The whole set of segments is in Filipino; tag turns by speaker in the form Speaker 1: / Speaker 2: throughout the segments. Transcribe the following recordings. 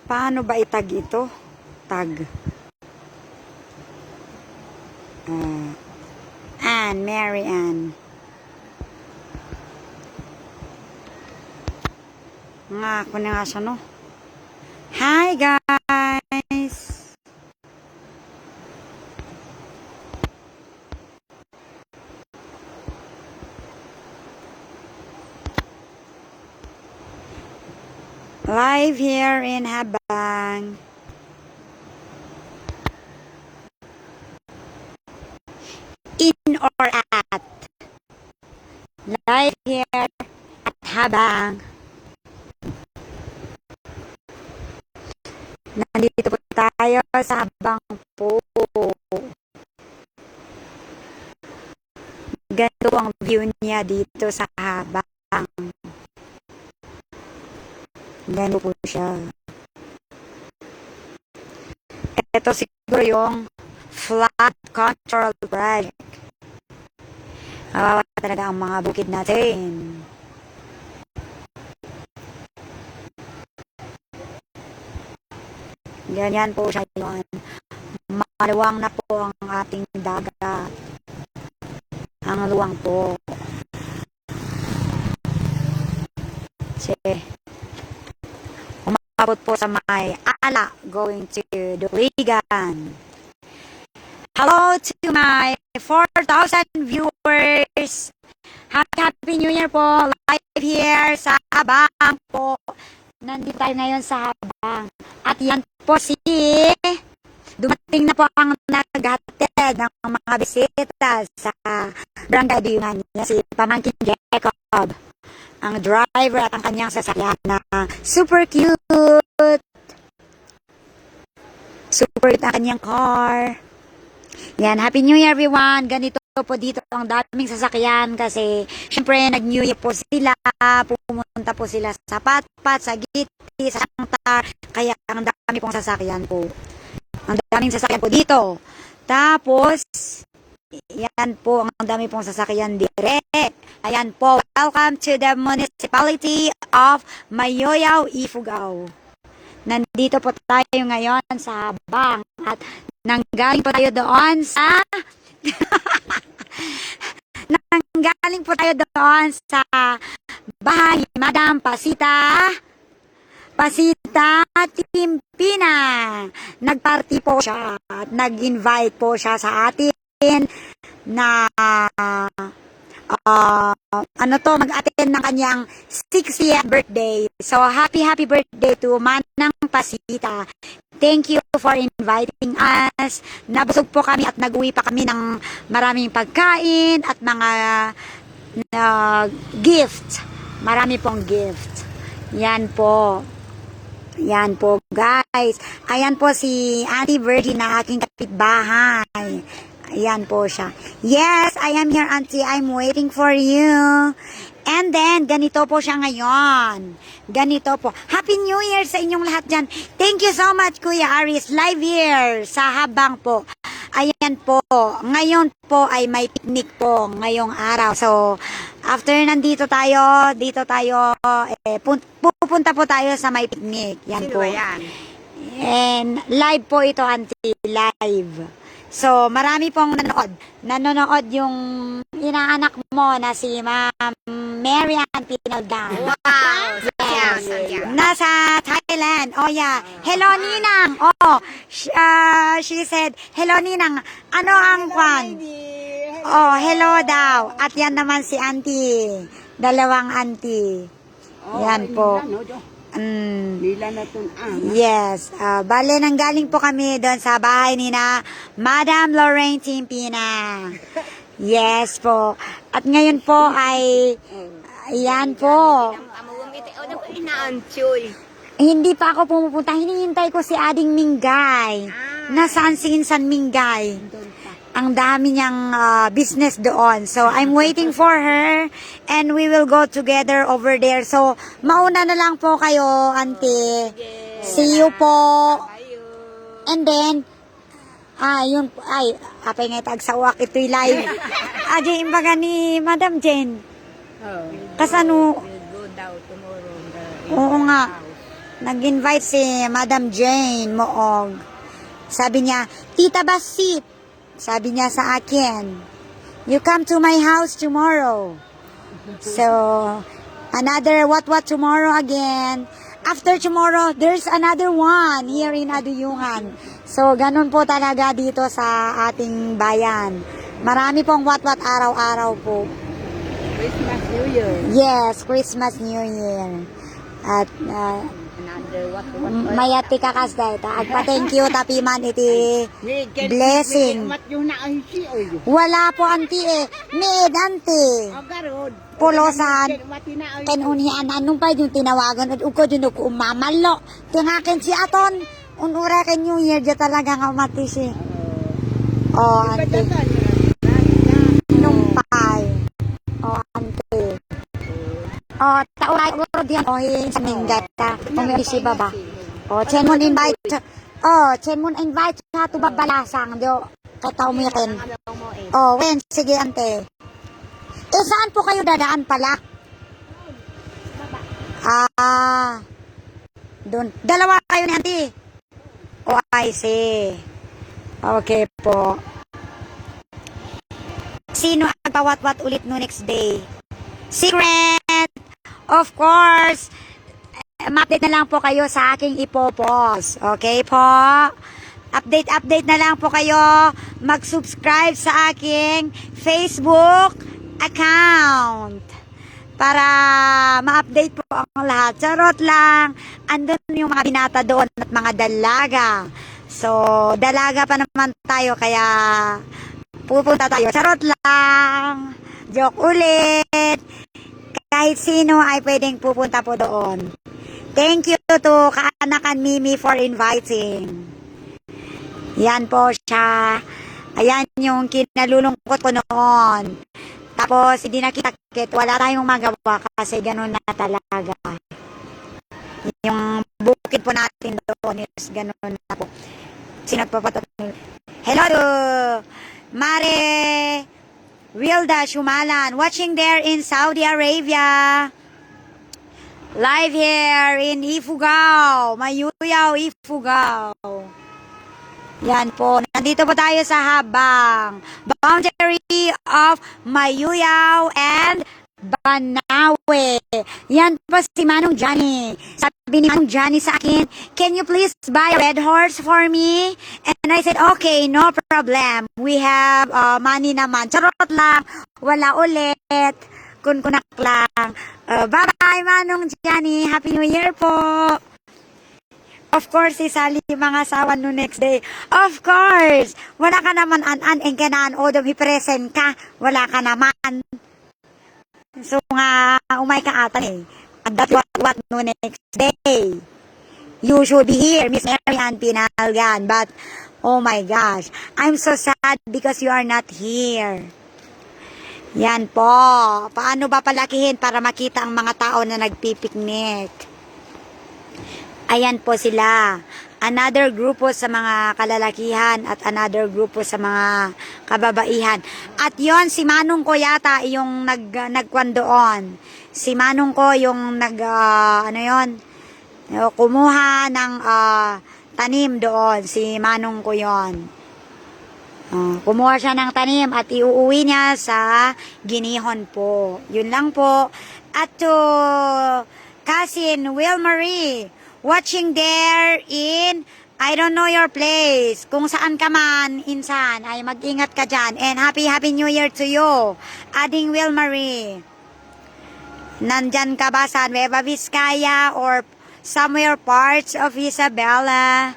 Speaker 1: Paano ba itag ito? Tag. Anne, Mary Ann. Nga, ako na nga siya, no? Hi, guys! Live here in Habang. In or at. Live here at Habang. Nandito po tayo sa Habang po. Ganito ang view niya dito sa Habang. Ganito po siya. Ito siguro yung flood control project. Kawawa talaga ang mga bukid natin. Ganyan po siya yun. Maluwang na po ang ating dagat. Ang luwang po. Umabot po sa may ala going to Diligan. Hello to my 4,000 viewers. Happy New Year po. Live here sa Habang po. Nandito tayo ngayon sa Habang. At yan po dumating na po ang naghatid ng mga bisita sa Barangay Diyungan niya, si Pamangkin Jacob. Ang driver at ang kanyang sasakyan na super cute. Super cute ang kanyang car. Yan, Happy New Year everyone. Ganito po dito ang daming sasakyan kasi syempre nag-New Year po sila. Pumunta po sila sa Patpat, sa Giti, sa Sangtar. Kaya ang dami pong sasakyan po. Ang daming sasakyan po dito. Tapos, yan po, ang dami pong sasakyan dire. Ayan po, welcome to the municipality of Mayoyaw, Ifugao. Nandito po tayo ngayon sa Habang at nanggaling po tayo doon sa nanggaling po tayo doon sa bahay ni Madam Pasita Timpina. Nagparty po siya at nag-invite po siya sa atin na mag-attend ng kanyang 60th birthday. So, happy birthday to Manang Pasita. Thank you for inviting us. Nabusog po kami at nag-uwi pa kami ng maraming pagkain at mga gift. Marami pong gift. Yan po. Yan po, guys. Ayan po si Auntie Virgin na aking kapitbahay. Ayan po siya. Yes, I am here, Auntie. I'm waiting for you. And then, ganito po siya ngayon. Ganito po. Happy New Year sa inyong lahat dyan. Thank you so much, Kuya Aris. Live here sa Habang po. Ayan po. Ngayon po ay may picnic po ngayong araw. So, after nandito tayo, pupunta po tayo sa may picnic. Yan po. Yan? And live po ito, Auntie. Live. So, marami pong nanonood yung inaanak mo na si Ma'am Mary Ann Pinaldan.
Speaker 2: Wow!
Speaker 1: Yes. Nasa Thailand. Oh, yeah. Hello, Ninang. Oh, she said, hello, Ninang. Ano ang kwan? Oh, hello daw. At yan naman si Auntie. Dalawang Auntie. Yan po.
Speaker 2: Nila na itong
Speaker 1: Yes. Bale, nanggaling po kami doon sa bahay ni na Madam Lorraine Timpina. Yes po. At ngayon po ay yan po. Hindi pa ako pumupunta. Hinihintay ko si Ading Mingay. Nasaan si Insan Mingay? Ang dami niyang business doon. So, I'm waiting for her and we will go together over there. So, mauna na lang po kayo, Auntie. See you po. And then, apay nga tagsawak ito'y live. Aji, imbaga ni Madam Jen. Kasano?
Speaker 2: We'll go down tomorrow.
Speaker 1: Oo nga. Nag-invite si Madam Jane Moog. Sabi niya, Tita Basit, sabi niya sa akin, you come to my house tomorrow. So, another what tomorrow again. After tomorrow, there's another one here in Aduyungan. So, ganun po talaga dito sa ating bayan. Marami pong what araw-araw po.
Speaker 2: Christmas, New Year.
Speaker 1: Yes, Christmas, New Year. At,
Speaker 2: Another what.
Speaker 1: mayati ka kasday. Agpa-thank you, tapiman iti blessing.
Speaker 2: Mat yung naansi o yun.
Speaker 1: Wala po, auntie eh. Mid, auntie.
Speaker 2: Agarod.
Speaker 1: Pulosan. Kanunian, anong pa yung tinawagan? At uko dun ako umamalo. Tingakin si Aton. Unura kay New Year, dyan talaga nga umati si. Oh, auntie. Numpay. Oh, auntie. Oh, tauray ko diyan. Oh, sa minggat ka. Umiri si baba. Oh, chen mo invite. Oh, chen mo invite sa to babalasang. Dio, kataw mo yakin. Oh, wen, sige, ante. Eh, saan po kayo dadaan pala? Ah, doon. Dalawa kayo ni auntie. Oh, I see. Okay po. Sino ang pawat-wat ulit no next day? Secret! Of course, ma-update na lang po kayo sa aking ipopost. Okay po? Update na lang po kayo. Mag-subscribe sa aking Facebook account para ma-update po ang lahat. Charot lang. Andun yung mga binata doon at mga dalaga. So, dalaga pa naman tayo kaya pupunta tayo. Charot lang. Joke ulit. Kahit sino ay pwedeng pupunta po doon. Thank you to Kaanakan Mimi for inviting. Yan po siya. Ayan yung kinalulungkot ko noon. Tapos, hindi nakita-kit. Wala tayong magawa kasi ganun na talaga. Yung bukid po natin doon is ganun na po. Sino papatuloy? Hello to Mare Wilda Shumalan, watching there in Saudi Arabia. Live here in Ifugao, Mayuyaw, Ifugao. Yan po, nandito po tayo sa habang boundary of Mayuyaw and Banawe. Yan po si Manong Johnny. Sabi ni Manong Johnny sa akin, can you please buy a red horse for me? And I said, okay, no problem. We have money naman. Charot lang. Wala ulit. Kunkunak lang. Bye-bye, Manong Johnny. Happy New Year po. Of course, isali mga asawa no next day. Of course. Wala ka naman an-an and kanaan o dum i-present ka. Wala ka naman. So nga, umay ka atan eh. And that's what no next day. You should be here, Miss Mary Ann Pinalgan. But, oh my gosh, I'm so sad because you are not here. Yan po. Paano ba palakihin para makita ang mga tao na nagpipiknik? Ayan po sila. Another grupo sa mga kalalakihan at another grupo sa mga kababaihan. At yon si Manong ko yata yung nagkwan doon. Si Manong ko yung kumuha ng tanim doon. Si Manong ko yon. Kumuha siya ng tanim at iuuwi niya sa Ginihon po. Yun lang po. At to cousin Will Marie, watching there in, I don't know your place. Kung saan ka man, insan, ay mag-ingat ka dyan. And happy New Year to you. Ading Will Marie. Nandyan ka ba sa Nueva Vizcaya or somewhere parts of Isabela?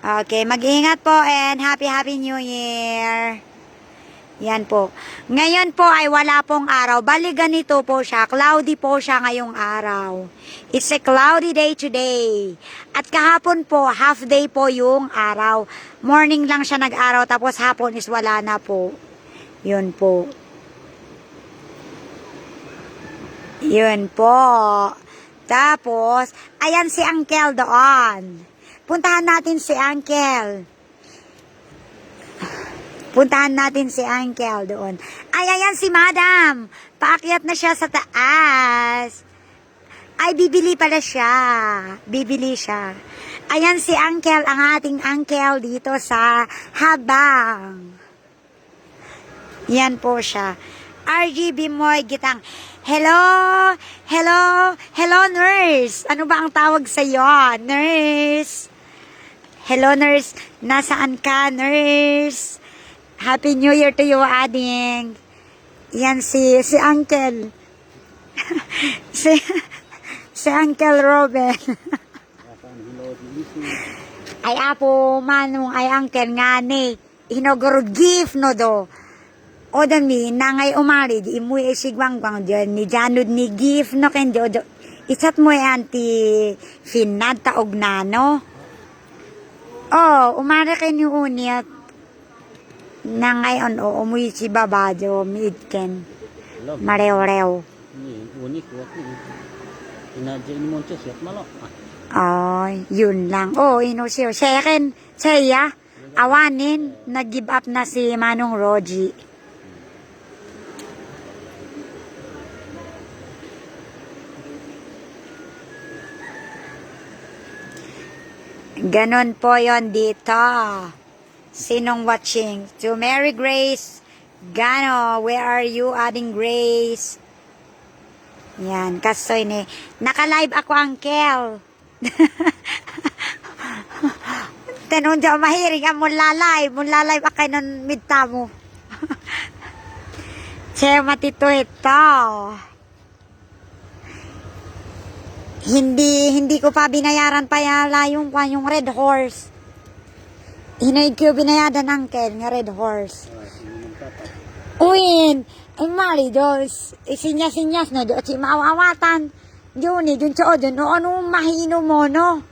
Speaker 1: Okay, mag-ingat po and happy New Year. Yan po. Ngayon po ay wala pong araw. Bali ganito po siya. Cloudy po siya ngayong araw. It's a cloudy day today. At kahapon po, half day po yung araw. Morning lang siya nag-araw tapos hapon is wala na po. Yun po. Yun po. Tapos, ayan si Uncle doon. Puntahan natin si Uncle. Puntahan natin si Uncle doon. Ay, ayan si Madam. Paakyat na siya sa taas. Ay, bibili pala siya. Bibili siya. Ayan si Uncle, ang ating Uncle dito sa Habang. Yan po siya. RGB Moy Gitang. Hello! Hello! Hello, nurse! Ano ba ang tawag sa iyo, nurse? Hello, nurse. Nasaan ka, nurse? Happy New Year to you, ading. Yan si Uncle. si Uncle Robin. Ay apo manong ay Uncle nga ni. Hinogoro gift no do. O dami nangay umari di imuy sigwangwang dyan ni janod ni gift no ken do. Isat mo anti finad taog na no. Oh, umari kay ni uniat. Nangay on o umuy si babado midken. Mareo-reo.
Speaker 3: Unik ko. Inadyan mo siya malo.
Speaker 1: Ay, yun lang. Oh, inusiyo. Second, saya, awanin, nag-give up na si Manong Roji. Ganon po yon dito. Sinong watching? To Mary Grace Gano, where are you adding Grace? Yan, kasoy ni. Naka-live ako, Uncle. Tenon dyan, mahiring ang mula live akay nun midta mo. Che, matito ito. Hindi ko pa binayaran pa yala yung Red Horse. Hinaig ko binayadan, Uncle, nga Red Horse. Uwin, ay mali dos, sinyas na do, si maawawatan. Diyon dun sa o, dun, o anong mahino mo, no?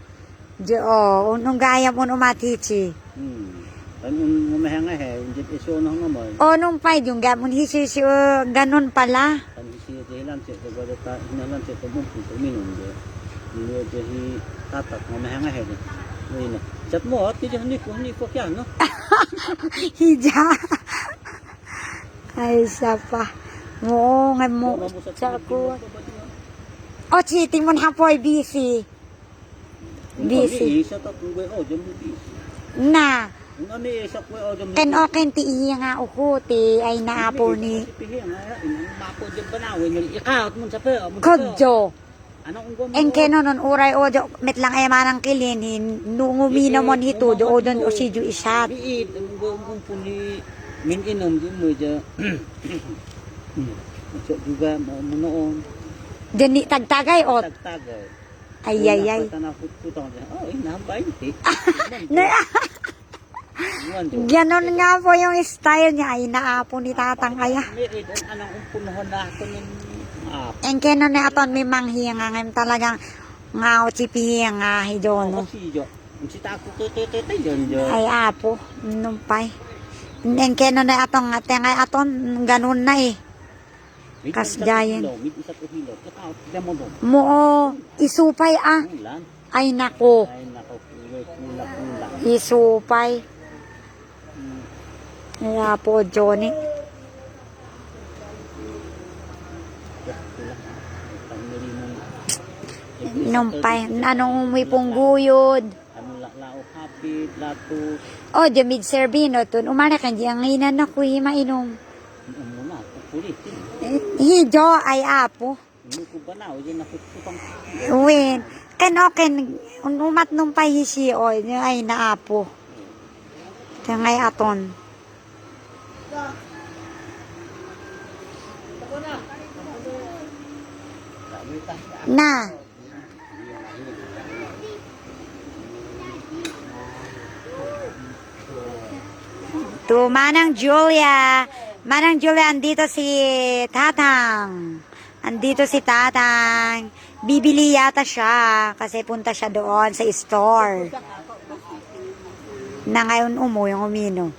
Speaker 1: Diyo, o, anong gaya mo no matichi.
Speaker 3: Anong mamahanga he, hindi iso na naman.
Speaker 1: O, nung pa, yung gamon hisisi, ganun pala.
Speaker 3: Kan isi dahilan siya, kagwada ta, hinalan siya, tumumpi, tuminom siya. Nilo siya si tatak, mamahanga he. Ngayon na, chat mo, at hindi ko kyan, no?
Speaker 1: Hija. Ay, sa pa. Oo, nga mo. Sa ko. O, chiti mo na po ay busy. Busy.
Speaker 3: Isa ta kung gwe o, dyan mo busy.
Speaker 1: Na.
Speaker 3: Kung ano isa kwe o, dyan mo
Speaker 1: Ken o ken ti iya nga uko ti ay naapo ni.
Speaker 3: Mapo dyan ba na, when ikaot mo sa pe,
Speaker 1: Kodjo.
Speaker 3: Anong unggo mo?
Speaker 1: En keno non uray o met lang ay manang kilinin nungumina mo hito do don o si ju isat.
Speaker 3: Biit, ang unggo puni min inom din mo dyan. So juga mo noon.
Speaker 1: Deni tagtagay o.
Speaker 3: Tagtagay.
Speaker 1: Ay.
Speaker 3: Putang dyan. Oh, inahambay.
Speaker 1: Ganon nga po yung style niya ay naapo ni tatang kaya.
Speaker 3: Anong umpunuhan na ako ng
Speaker 1: En keno na aton may manghiya nga ngayon talagang nga o chipiya nga hidono.
Speaker 3: Kasi dyan. Ang sita ako tutututay dyan dyan.
Speaker 1: Ay apo, numpay. En keno na atong nga tengay aton ganun na eh. Kasgayan.
Speaker 3: Isa ko hilot. Kakaot dyan mo doon.
Speaker 1: Mo isupay ah.
Speaker 3: Ulan.
Speaker 1: Ay nako.
Speaker 3: Ay nako. Kulak.
Speaker 1: Isupay. Ay apo Johnny. Numpay. Anong may pungguyod.
Speaker 3: Ano lao kapit, lato.
Speaker 1: O, di mid-servino tun. Umana kan di ang inan na kuhi mainom.
Speaker 3: Muna, kukulit.
Speaker 1: Hijo ay apo.
Speaker 3: Hindi ko ba na, yun nakutupang.
Speaker 1: Uwin. Ken o ken. Umat nung pahisi o. Ay naapo. Tangay aton. Na. To Manang Julia. Manang Julia, andito si Tatang. Andito si Tatang. Bibili yata siya kasi punta siya doon sa store. Na ngayon yung umino.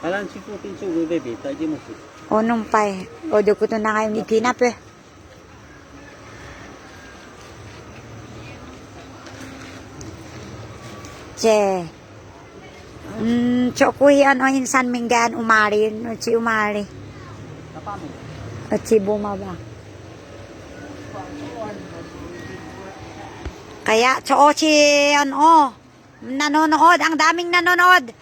Speaker 3: Alam si Putin sugo, baby. Tayo mo si.
Speaker 1: O nung pa eh. O do ko to na ngayon ikinap eh. Che. Chokuhi ano insan minggan umari. No, si umari.
Speaker 3: Kapamo.
Speaker 1: At si bumaba. Kaya, Choochi, nanonood. Ang daming nanonood.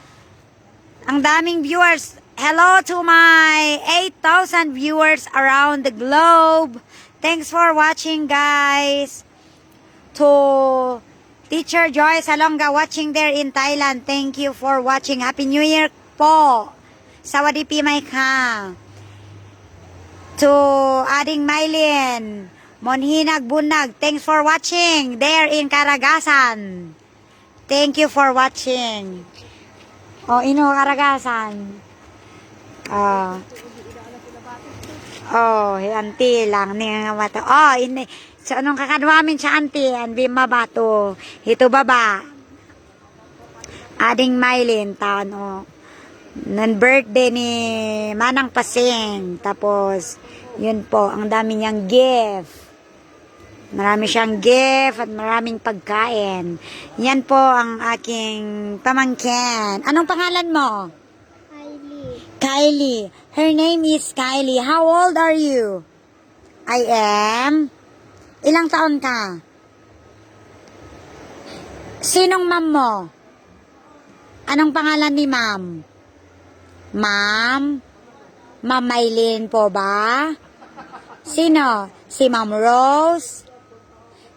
Speaker 1: Ang daming viewers. Hello to my 8,000 viewers around the globe. Thanks for watching, guys. To Teacher Joy Salonga watching there in Thailand. Thank you for watching. Happy New Year po. Sawadi Pimay ka. To Ading Maylin. Monhinag Bunag. Thanks for watching there in Karagasan. Thank you for watching. Karagasan. Auntie lang ni nga mato. So anong kakadwamin sa auntie? Anbi mabato. Ito baba. Ading Maylin taon nan birthday ni Manang Pasing. Tapos yun po, ang dami niyang gift. Marami siyang gift at maraming pagkain. Yan po ang aking pamangkin. Anong pangalan mo? Kylie. Her name is Kylie. How old are you? I am. Ilang taon ka? Sinong ma'am mo? Anong pangalan ni ma'am? Ma'am? Ma'am Maylin po ba? Sino? Si Ma'am Rose?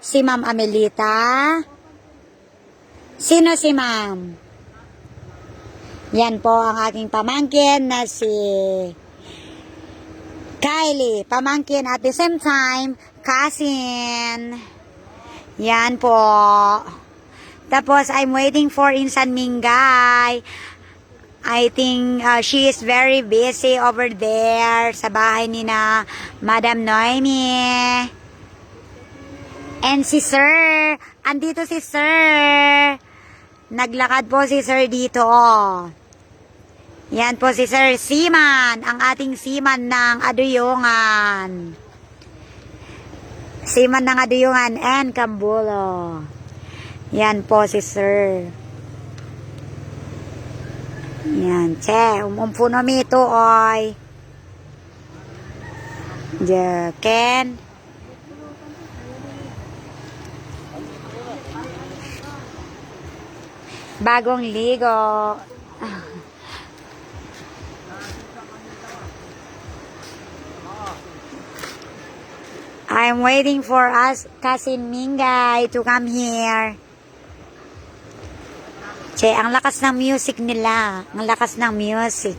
Speaker 1: Si Ma'am Amelita? Sino si Ma'am? Yan po ang aking pamangkin na si Kylie. Pamangkin at the same time, cousin. Yan po. Tapos, I'm waiting for Insan Mingay. I think she is very busy over there sa bahay ni na Madam Noemi. And si Sir, andito si Sir. Naglakad po si Sir dito. Yan po si Sir Siman, ang ating Siman ng Aduyungan. Siman ng Aduyungan and Cambulo. Yan po si Sir. Yan, che, umumpo na mito, oy. Ken. Bagong ligo. I'm waiting for us, Cousin Mingay, to come here. Che, ang lakas ng music nila. Ang lakas ng music.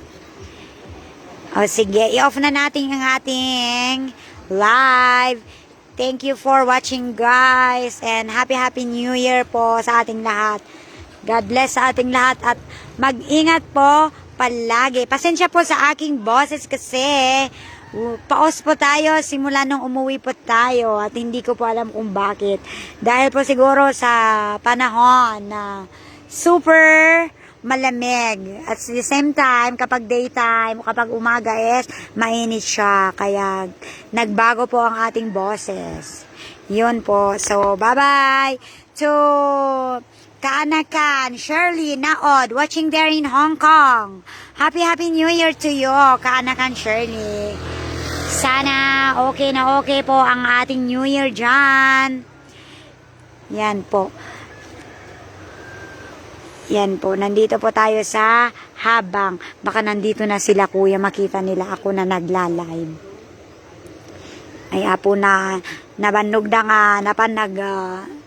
Speaker 1: O sige, i-off na natin ang ating live. Thank you for watching, guys. And happy New Year po sa ating lahat. God bless sa ating lahat at mag-ingat po palagi. Pasensya po sa aking boses kasi paos po tayo simula nung umuwi po tayo at hindi ko po alam kung bakit. Dahil po siguro sa panahon na super malamig. At the same time, kapag daytime o kapag umaga is mainit siya. Kaya nagbago po ang ating boses. Yun po. So, bye-bye to Kaanakan, Shirley, Naod, watching there in Hong Kong. Happy New Year to you, Kaanakan, Shirley. Sana okay na okay po ang ating New Year dyan. Yan po. Yan po, nandito po tayo sa Habang. Baka nandito na sila kuya, makita nila ako na nagla-live. Ay apo na nabanog na nga,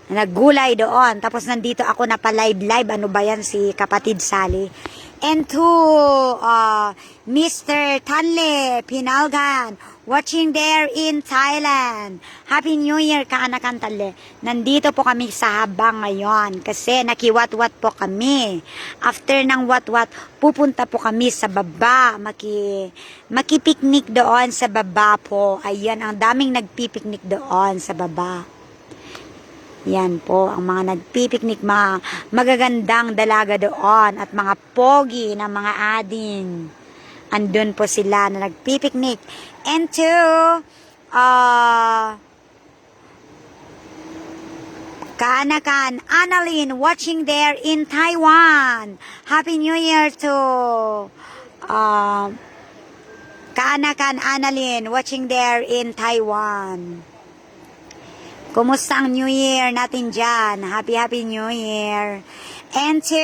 Speaker 1: naggulay doon. Tapos nandito ako na pa-live. Ano ba yan si Kapatid Sally? And to Mr. Tanle Pinalgan, watching there in Thailand. Happy New Year, Kaanakan Tanle. Nandito po kami sa Habang ngayon kasi nakiwat-wat po kami. After ng wat-wat, pupunta po kami sa baba. Makipiknik doon sa baba po. Ayan, ang daming nagpipiknik doon sa baba. Yan po, ang mga nagpipiknik, mga magagandang dalaga doon at mga pogi na mga ading. Andun po sila na nagpipiknik. And to Kaanakan, Annalyn, watching there in Taiwan. Happy New Year to Kaanakan, Annalyn, watching there in Taiwan. Kumusta ang New Year natin dyan? Happy New Year. And to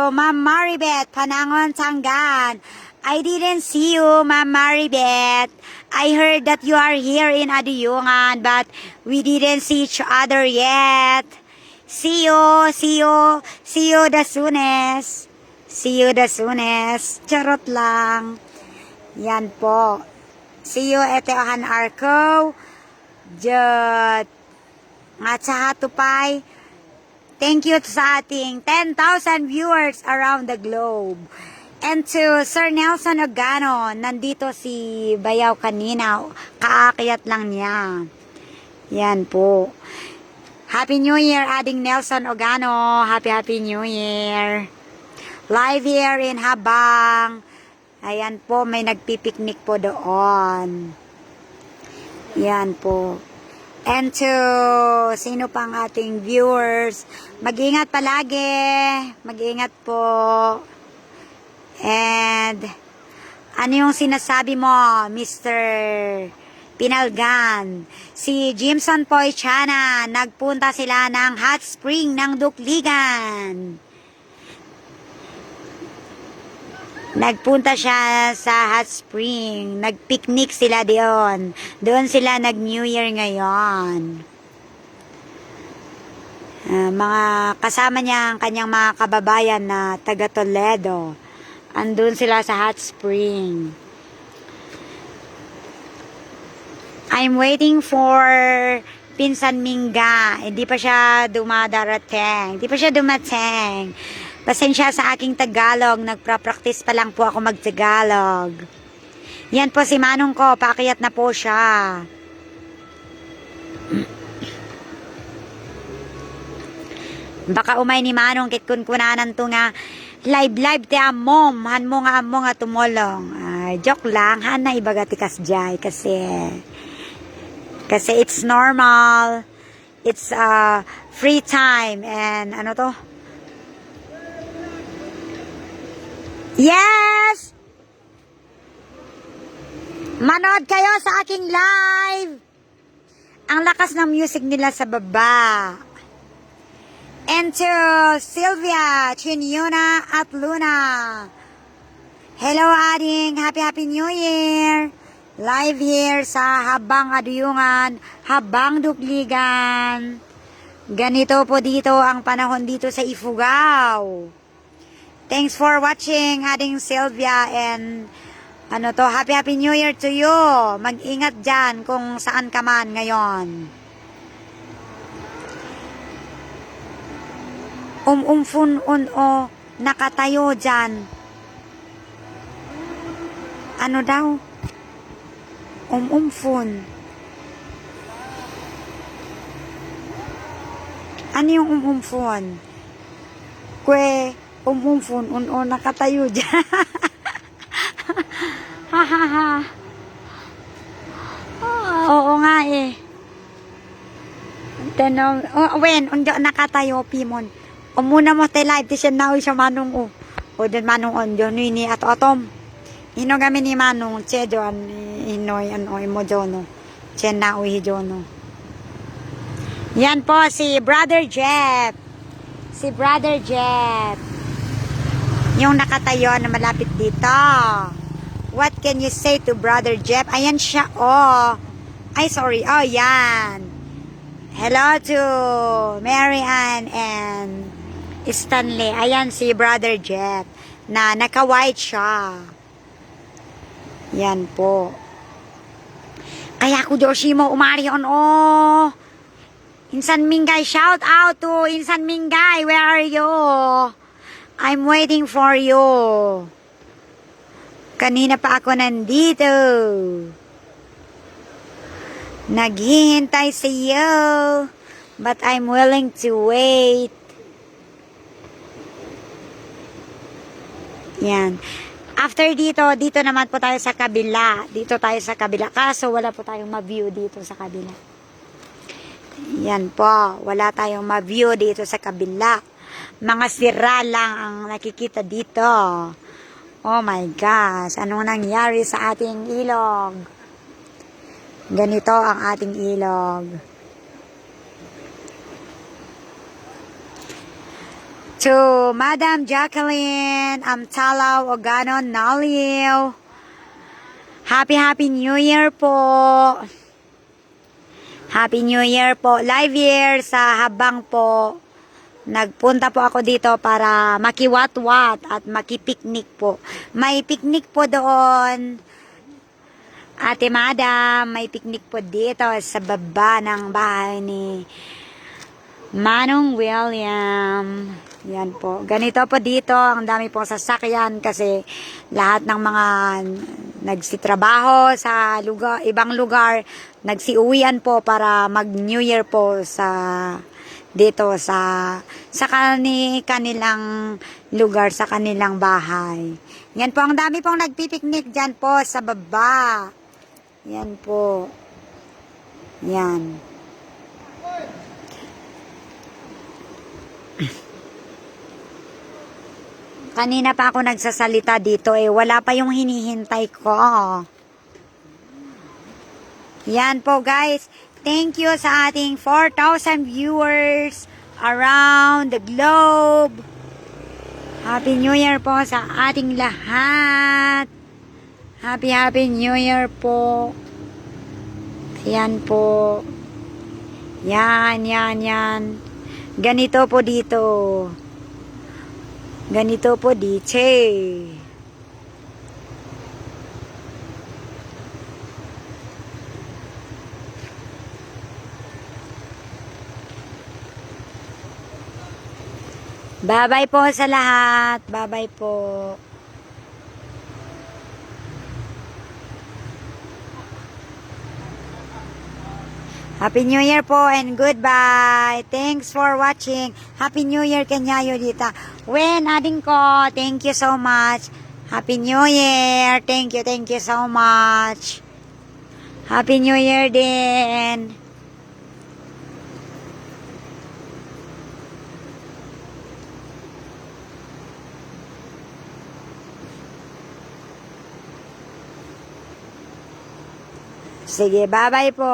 Speaker 1: Ma'am Maribeth, Panangon, Tangan. I didn't see you, Ma'am Maribeth. I heard that you are here in Adiyungan, but we didn't see each other yet. See you the soonest. See you the soonest. Charot lang. Yan po. See you, Eteohan Arco. Jot. At sa Hatupay. Thank you sa ating 10,000 viewers around the globe. And to Sir Nelson Ogano, nandito si Bayaw kanina, kaakyat lang niya. Yan po. Happy New Year, adding Nelson Ogano. Happy New Year. Live here in Habang. Ayan po, may nagpipiknik po doon. Yan po. And to sino pang ating viewers, mag-ingat palagi. Mag-ingat po. And ano yung sinasabi mo, Mr. Pinalgan? Si Jimson Poichana, nagpunta sila ng hot spring ng Dukligan. Nagpunta siya sa hot spring. Nagpicnic sila doon. Doon sila nag-New Year ngayon. Mga kasama niya ang kanyang mga kababayan na taga Toledo. Andun sila sa hot spring. I'm waiting for Pinsan Mingga. Hindi pa siya dumadarating. Hindi pa siya dumating. Pasensya sa aking Tagalog. Nagpra-practice pa lang po ako mag-Tagalog. Yan po si Manong ko. Paakyat na po siya. Baka umay ni Manong kitkunkunanan to nga live te amom. Han mo nga tumulong. Joke lang. Han na ibaga tikas jay. Kasi it's normal. It's free time. And ano to? Yes! Manood kayo sa aking live. Ang lakas ng music nila sa baba. And to Sylvia, Chinyuna at Luna. Hello, ading. Happy New Year. Live here sa Habang Adiyungan, Habang Dukligan. Ganito po dito ang panahon dito sa Ifugao. Thanks for watching, ading Sylvia, and Happy New Year to you. Mag-ingat dyan kung saan ka man ngayon. Nakatayo dyan. Ano daw? Ano yung Kwe, nakatayo dyan. Oo nga eh. Nakatayo, Pimon. Muna mo tayo live, siya na siya Manong o. O din Manong on, yun ni atom. Hino kami ni Manong, che doon, hinoy, mo doon, che na uwi doon. Yan po, si Brother Jeff. Yung nakatayo na malapit dito. What can you say to Brother Jeff? Ayan siya, oh. Ay, sorry, oh, yan. Hello to Mary Ann and Stanley. Ayan si Brother Jeff na naka-white siya. Yan po. Kaya ko Joshimo umarion oh. Insan Mingay, shout out to Insan Mingay. Where are you? I'm waiting for you. Kanina pa ako nandito. Naghihintay sa iyo. But I'm willing to wait. Yan. After dito naman po tayo sa kabila. Kaso wala po tayong ma-view dito sa kabila. Yan po. Wala tayong ma-view dito sa kabila. Mga sira lang ang nakikita dito. Oh my gosh. Anong nangyari sa ating ilog? Ganito ang ating ilog. To Madam Jacqueline Amtalaw Ogano Naliw. Happy New Year po. Happy New Year po. Live year sa Habang po. Nagpunta po ako dito para makiwat-wat at makipiknik po. May piknik po doon. Ate Madam, may piknik po dito sa baba ng bahay ni Manong William. Yan po. Ganito po dito. Ang dami pong sasakyan kasi lahat ng mga nagsitrabaho sa lugar, ibang lugar, nagsiuwian po para mag New Year po sa dito sa kanilang lugar, sa kanilang bahay. Yan po. Ang dami pong nagpipiknik dyan po sa baba. Yan po. Yan. Kanina pa ako nagsasalita dito wala pa yung hinihintay ko. Yan po guys. Thank you sa ating 4,000 viewers around the globe. Happy New Year po sa ating lahat. Happy New Year po. Yan po. Yan. Ganito po dito. Ganito po dito. Bye-bye po sa lahat. Bye-bye po. Happy New Year po and goodbye. Thanks for watching. Happy New Year Kanyayo dita. Wen ading ko, thank you so much. Happy New Year. Thank you so much. Happy New Year din. Sige, bye-bye po.